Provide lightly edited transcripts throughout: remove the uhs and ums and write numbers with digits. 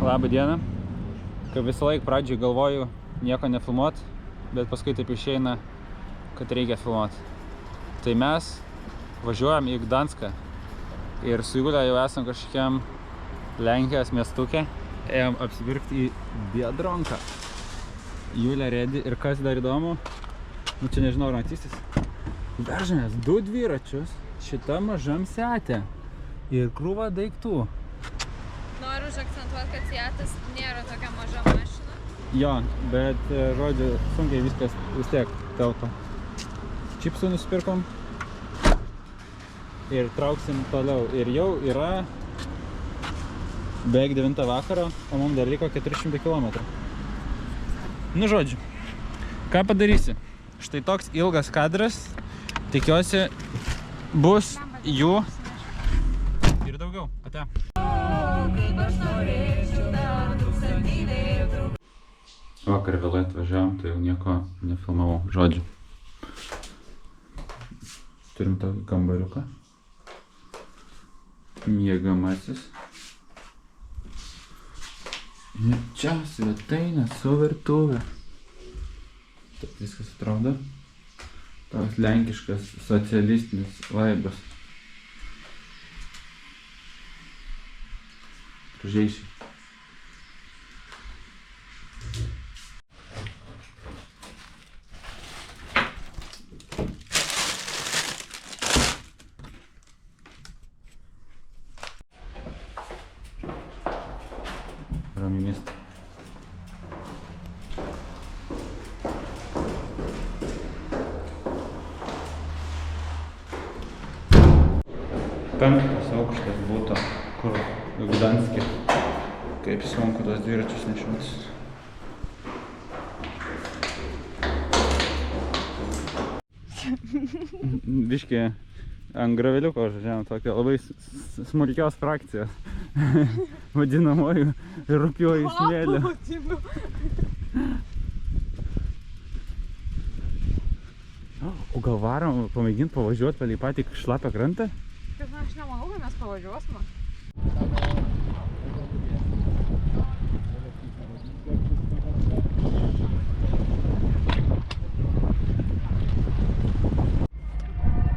Labą dieną. Kaip visą laiką pradžioj galvoju nieko nefilmuot, bet paskui taip išeina, kad reikia filmuot. Tai mes važiuojam į Gdanską ir su Julija jau esam kažkokiam Lenkijos miestuke. Ėjom apsipirkti į Biedronką. Julija redi ir kas dar įdomu, nu čia nežinau, ar matysis, vežamės 2 dviračius šitą mažam Seate ir krūvą daiktų. Noriu užakcentuoti, kad Seatas nėra tokia maža mašina. Jo, bet, žodžiu, sunkiai viskas vis tiek telpa. Čipsų nusipirkom ir trauksim toliau. Ir jau yra beveik 9 vakaro, o mums dar liko 400 km. Nu, žodžiu, ką padarysi? Štai toks ilgas kadras, tikiuosi, bus jų ir daugiau. Ate. Vakar vėlai atvažiavom, tai jau nieko nefilmavau. Žodžiu. Turim tokį kambariuką. Miegamasis. Ir čia svetainė su virtuvė. Taip viskas atrodo. Toks lenkiškas socialistinis vaibas. Gražiaišiai. Rami miestą. Penktas aukštas būtų, kur Gdanske. Kaip sunku tos dviračius nešiotis. Biškį ant graveliuko važiavom, tokia labai smulkios frakcijos. Vadinamojų rūpiojų smėlių. O gal varom pamėginti pavažiuoti palei patį šlapią krantą? Aš nemanau, kad mes pavažiuosime.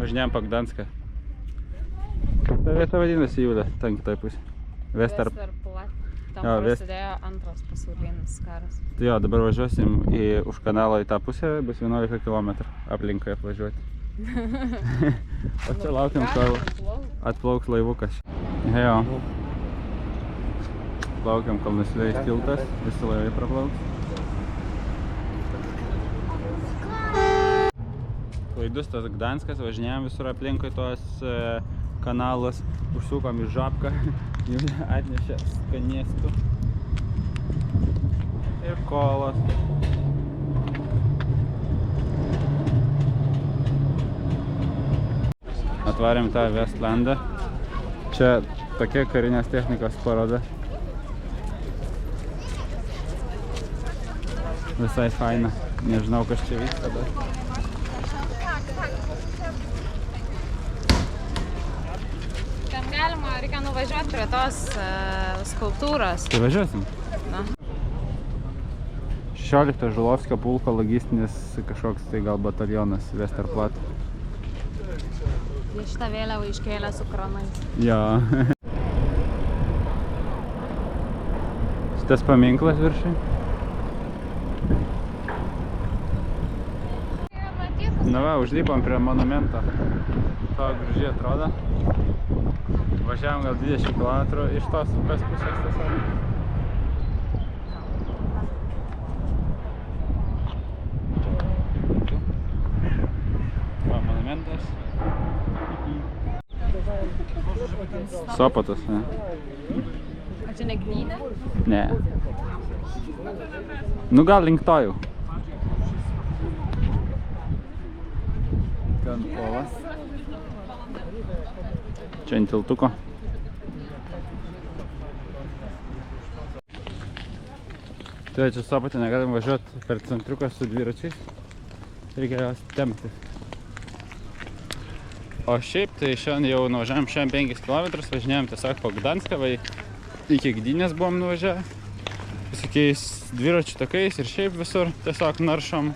Važinėjom po Gdanską. Ta vieta vadinasi, Julija, ten kitoj pusė. Westerplatte. Tam prasidėjo antras pasaulinis karas. Jo, dabar važiuosim už kanalo į tą pusę, bus 11 km aplinkai apvažiuoti. O čia laukiam, kol atplauks laivukas. Jo. Laukiam, kol nusileis tiltas, visi laivai praplauks. Klaidus tas Gdanskas, važinėjom visur aplinkui tos kanalus, užsukom į Žabką, Julija atnešė skanėstų ir kolos. Atvarėm tą Westlandą. Čia tokia karinės technikos paroda. Visai faina. Nežinau, kas čia vyksta, bet... Ten galima, reikia nuvažiuoti prie tos skulptūros. Tai važiuosim. Na. 16 Žulovskio pulko logistinis kažkoks tai gal batalionas Westerplatte. Jie šitą vėliavą iškėlė su kranais. Jo. Šitas paminklas viršai. Na va, užlipom prie monumento. To gražiai atrodo. Važiavom gal 20 km iš tos upės pusės tiesiog. Va, monumentas. Sopotas, ne? O čia ne Gdynė? Ne. Nu gal link to jau. Ten kovas. Čia ant tiltuko. Tai čia Sopotė negalim važiuoti per centriuką su dviračiais. Reikia jos tempti. O šiaip tai šiandien jau nuvažiavam 5 km, važinėjom tiesiog po Gdanską, Iki Gdynės buvom nuvažiavę. Visokiais dviračių takais ir šiaip visur tiesiog naršom.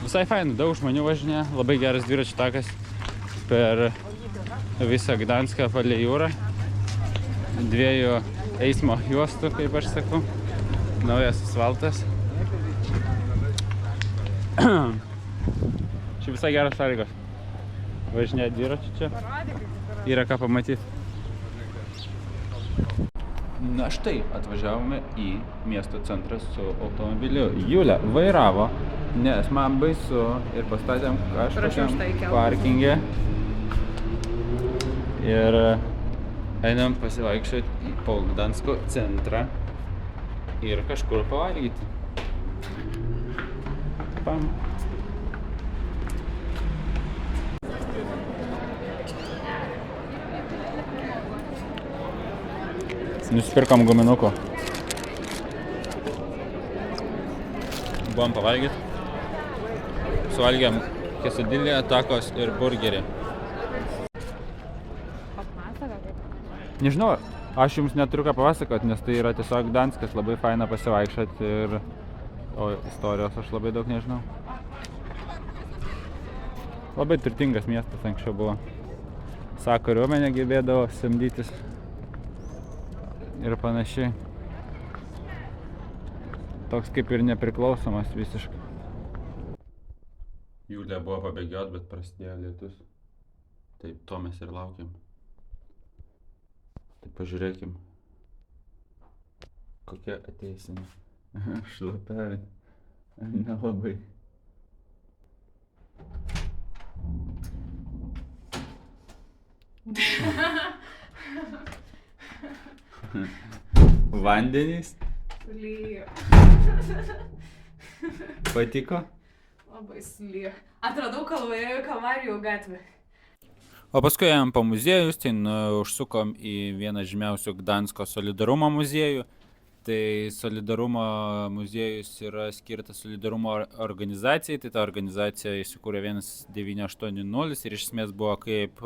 Visai fainų, daug žmonių važinėja, labai geras dviračių takas per visą Gdanską palei jūrą. 2 eismo juostų, kaip aš sakau. Naujas asfaltas. Čia visai geras sąlygos. Važinėja dviračių čia. Yra ką pamatyti. Na štai, atvažiavome į miesto centrą su automobiliu. Julė vairavo, nes man baisu ir pastatėm kažkokiam parkinge. Ir einam pasivaikščioti po Gdansko centrą ir kažkur pavalgyti. Pam. Nusipirkom guminuko. Buvom pavalgyti. Suvalgėm kesadilę, takos ir burgerį. Nežinau, aš jums neturiu ką papasakoti, nes tai yra tiesiog Gdanskas, labai faina pasivaikščioti ir... O istorijos aš labai daug nežinau. Labai turtingas miestas anksčiau buvo. Sako, kariuomenė gebėdavo samdytis ir panašiai. Toks kaip ir nepriklausomas visiškai. Julė buvo pabėgiot, bet prasidėjo lietus. Taip, to mes ir laukiam. Tai pažiūrėkim, kokia ateisim. Šlapelė. Nelabai. Vandenys? Lyjo. Patiko? Labai slyjo. Atradau Kalvarijų gatvę. O paskui ėjom po muziejus, tai užsukom į vieną žymiausių Gdansko solidarumo muziejų. Tai solidarumo muziejus yra skirtas solidarumo organizacijai, tai ta organizacija įsikūrė 1980 ir iš esmės buvo kaip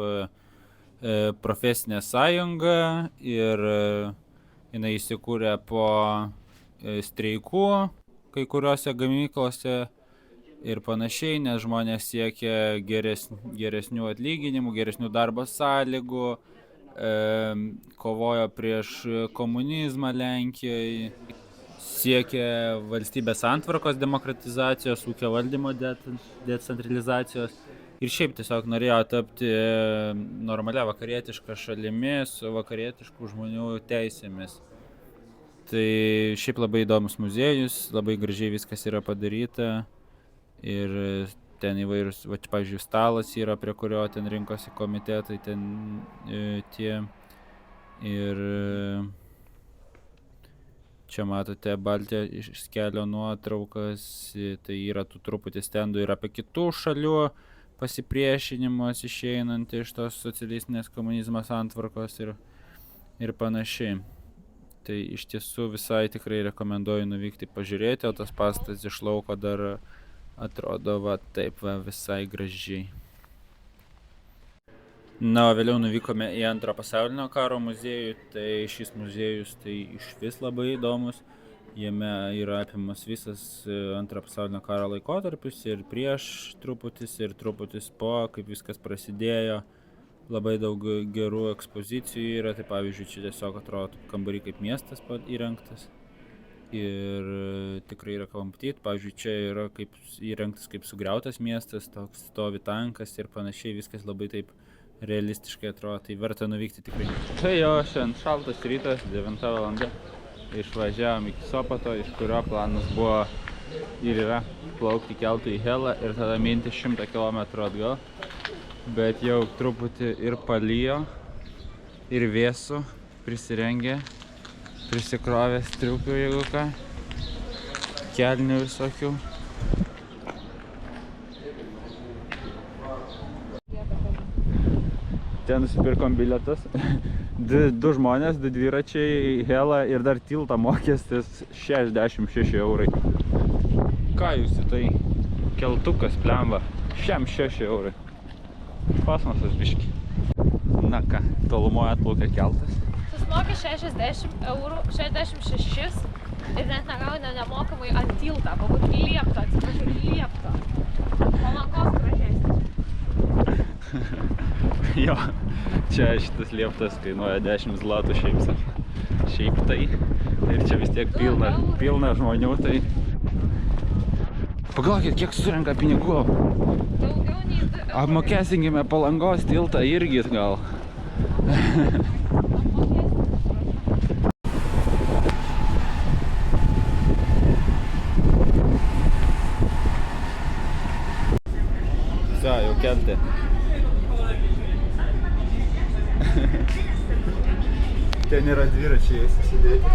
profesinė sąjunga ir jinai įsikūrė po streikų kai kuriuose gamyklose ir panašiai, nes žmonės siekia geresnių atlyginimų, geresnių darbo sąlygų, kovojo prieš komunizmą Lenkijoje, siekė valstybės santvarkos demokratizacijos, ūkio valdymo decentralizacijos ir šiaip tiesiog norėjo tapti normalia vakarietiška šalimi su vakarietiškų žmonių teisėmis. Tai šiaip labai įdomus muziejus, labai gražiai viskas yra padaryta ir ten įvairius, pavyzdžiui, stalas yra, prie kurio ten rinkosi komitetai, ten tie ir čia matote Baltijos kelio nuotraukas, tai yra tų truputį stendų ir apie kitų šalių pasipriešinimus išeinant iš tos socialistinės komunizmo santvarkos ir panašiai. Tai iš tiesų visai tikrai rekomenduoju nuvykti pažiūrėti, o tas pastatas iš lauko dar atrodo taip visai gražiai. Na, o vėliau nuvykome į Antro pasaulinio karo muziejų, tai šis muziejus tai išvis labai įdomus. Jame yra apimas visas Antro pasaulinio karo laikotarpis ir prieš truputis ir truputis po, kaip viskas prasidėjo. Labai daug gerų ekspozicijų yra, tai pavyzdžiui, čia tiesiog atrodo kambarį kaip miestas įrengtas. Ir tikrai yra ką pamatyti. Pavyzdžiui, čia yra kaip įrengtas kaip sugriautas miestas, toks stovi tankas ir panašiai, viskas labai taip realistiškai atrodo, tai verta nuvykti tikrai. Tai jau šiandien šaltas rytas, 9 valanda. Išvažiavom iki Sopoto, iš kurio planas buvo ir yra plaukti keltu į Helą ir tada minti 100 km atgal. Bet jau truputį ir palijo, ir vėsų, prisirengė, prisikrovė striukių, jeigu ką, kelnių visokių. Ten nusipirkom bilietus, du žmonės, 2 dviračiai, Hela ir dar tilto mokestis 66 eurai. Ką jūs į tai? Keltukas plemba, šiam 6 eurai. Pasmasas biški. Na ką, tolumoje atplaukia keltas. Susimoki 60 eurų, 66 ir net negauni nemokamai ant tiltą, galbūt liepto, atsiprašau, liepto. Palangos gražesnis. Jo, čia šitas lieptas kainuoja 10 zlotų šiaip tai. Ir čia vis tiek pilna žmonių, tai... Pagalvokit, kiek surenka pinigų. Daugiau nei 2 eurų. Apmokėsinkime Palangos tiltą irgi gal. Jau kelti. Ten yra dviračiai įsidėti.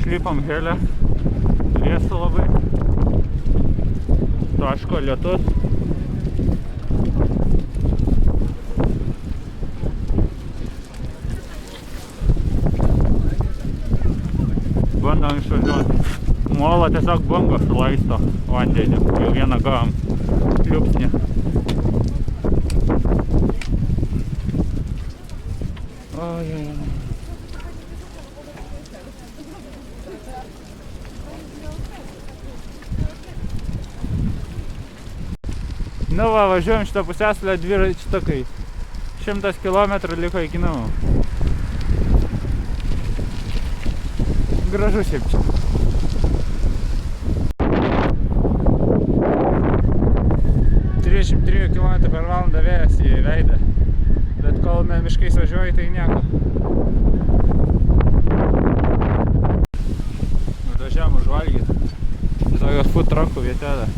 Išlipam helę, vėsu labai, taško lietus. Bandom išvažiuoti. Molą tiesiog bangos sulaisto vandenį, jau vieną gavom pliupsnį. Nu va, važiuojam šitą pusiasalę dviračių takais. 100 km liko iki namų. Gražu šiaip čia. ...3 km per valandą vėjas į veidą. Bet kol miškais važiuoji, tai nieko. Važiavam užvalgyti. Tai tokios food truckų vietelė.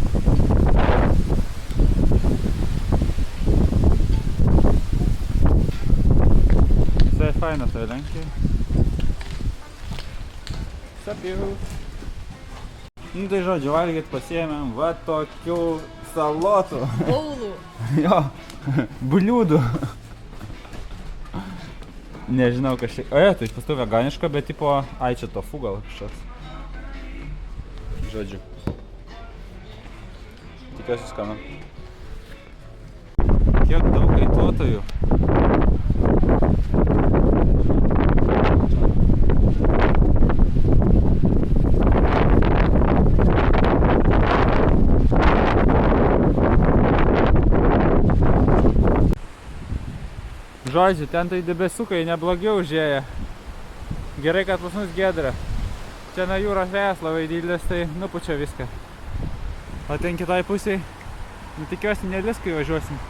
Fajna tai Lenkija. Sapiau. Nu tai žodžiu, valgyt pasiėmėm va tokių salotų. Baulų. Jo, bliūdų. Nežinau kažkiek. O tai iš pastu veganiška, bet tipo, ai čia tofu gal kažkas. Žodžiu. Tikiuosi skanu. Kiek daug kaituotojų. Žodžiu, ten tai debesukai neblogiau užėję. Gerai, kad pas mus giedra. Čia nuo jūros vėjas labai didelis, tai nupučia viską. O ten kitai pusiai, tikiuosi nelis, kai važiuosim.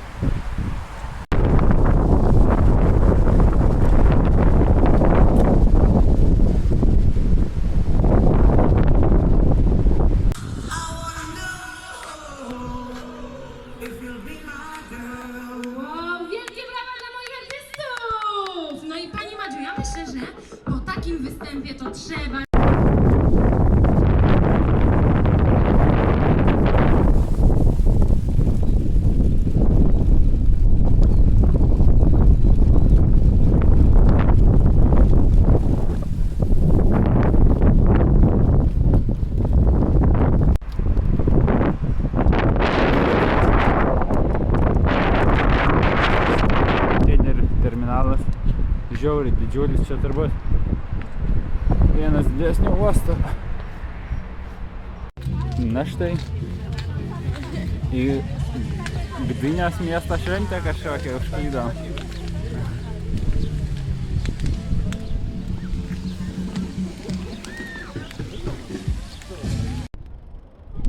Występie to trzeba. Terminalas žiauriai didžiulis, čia turbūt vienas didesnių uostų. Na štai, į Gdynės miesto šventę kažkokią užklydom.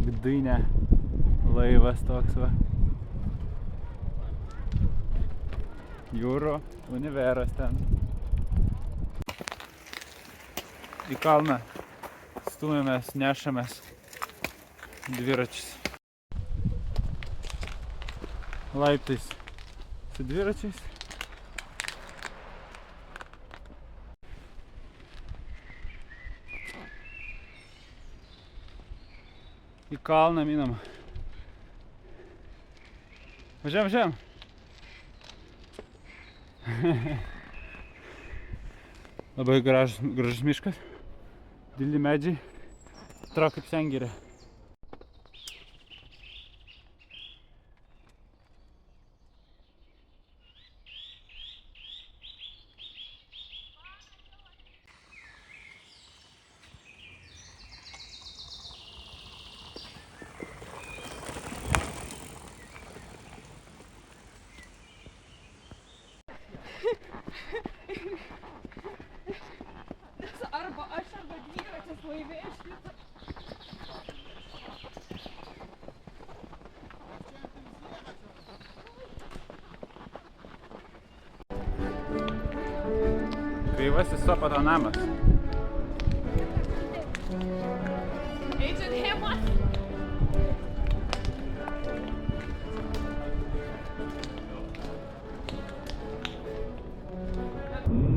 Gdynė laivas toks va. Jūrų univeras ten. Į kalną stumėmės, nešamės dviračius. laiptais su dviračiais. Į kalną minam. Važiuojam. Labai gražus miškas. Dideli medžiai. Atrodo kaip sengirė. Arba aš, arba dviratis laivėškis. Kreivasis Sopoto namas. Eičiau dėmas.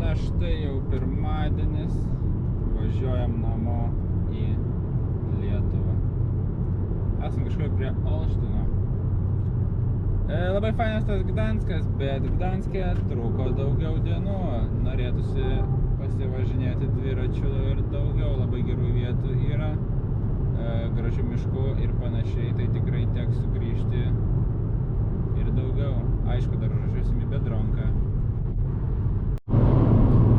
Na štai jau pirmadienis. Važiuojam namo į Lietuvą. Esam kažkur prie Olštyno. Labai fainas tas Gdanskas, bet Gdanske truko daugiau dienų. Norėtųsi pasivažinėti dviračiu ir daugiau. Labai gerų vietų yra. Gražių miškų ir panašiai. Tai tikrai teks sugrįžti ir daugiau. Aišku, dar važiuosim į Biedronką.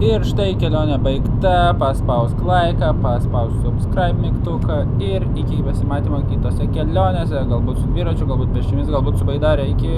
Ir štai kelionė baigta, paspausk laiką, paspausk subscribe mygtuką ir iki pasimatymo kitose kelionėse, galbūt su dviračiu, galbūt pėsčiomis, galbūt su baidare, iki